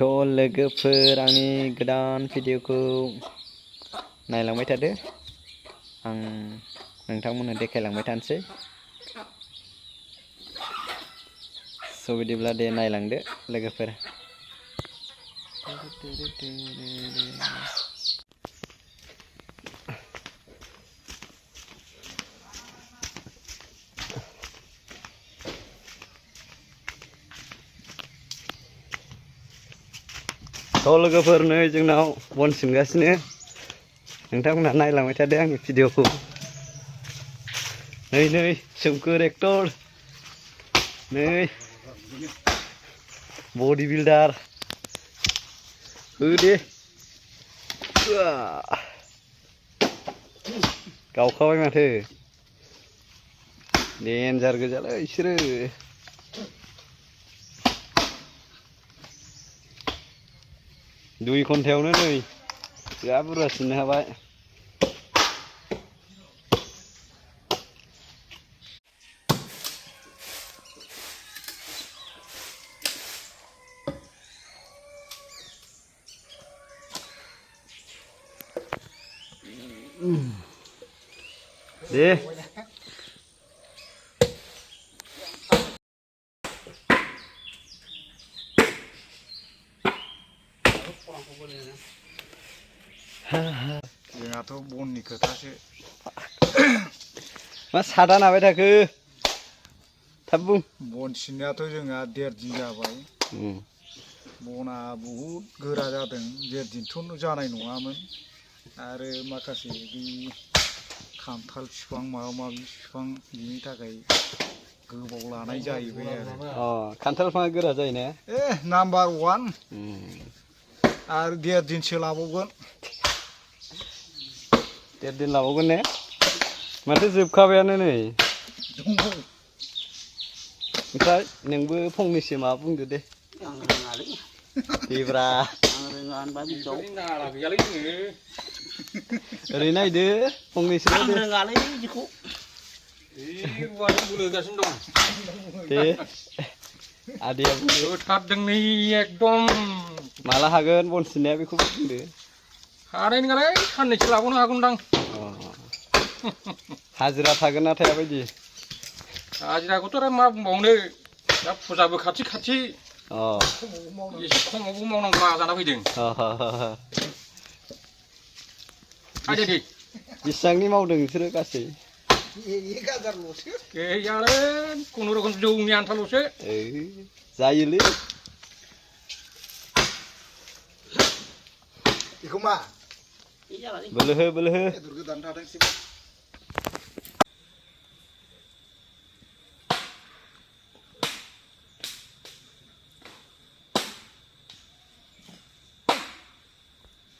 लोगोफोर आंनि गोदान भिडिअखौ नायलांबाय थादो आं नोंथांमोननो देखायलांबाय थानोसै स' बिदिब्ला दे नायलांदो लोगोफोर लोगोफोर नै जोंनाव बन सिनगासिनो नोंथांमोनहा नायलांबाय थादो आंनि भिडिअखौ नै नै सोमखोर एक्टर नै बडी बिल्डार हो दे गावखाबाय माथो डेन्जार गोजालै इसोरो दुइ घन्टायावनो नै बिराद बुरजा सिननो हाबाय दे जोंहाथ' बननि खोथासो मा सादा नाबाय थाखो थाब बुं बन सिननायाथ' जोंहा 1.5 दिन जाबाय बना बहुद गोरा जादों 1.5 दिनथ' जानाय नङामोन आरो माखासे बे खान्थाल बिफां माबा माबि बिफां बिनि थाखाय गोबाव लानाय जाहैबाय आरो खान्थाल बिफाङा गोरा जायो ने नाम्बार 1 आरो 1.5 दिनसो लाबावगोन 1.5 दिन लाबावगोन ने माथो जोबखाबायानो नै ओमफ्राय नोंबो फंनैसो माबा बुंदो दे आं रोङालै देब्रा आं रोङा होनबा बिदियाव नाला गैयालै जोङो ओरै नायदो फंनैसो आं रोङालै बिदिखौ रुवाजों बोलोगासिनो दं दे आदैया होथारदों नै एकदम माला हागोन बन सिननाया बेखौबो बुंदो हानाय नङालै साननैसो लाबावनो हागौदां हाजिरा थागोन ना थाया बायदि हाजिराखौथ' आरो मा बुंबावनो दा फुजाबो खाथि खाथि एसे खमावबो मावनांगौ जाना फैदों आदे दे बेसेबांनि मावदों नोंसोरो गासै 1000ल'सो गैयालै खुनुरुखुम जौनि आन्थाल'सो जायोलै बेखौ मा बोलो हो बेदर गोदान थाथोंसै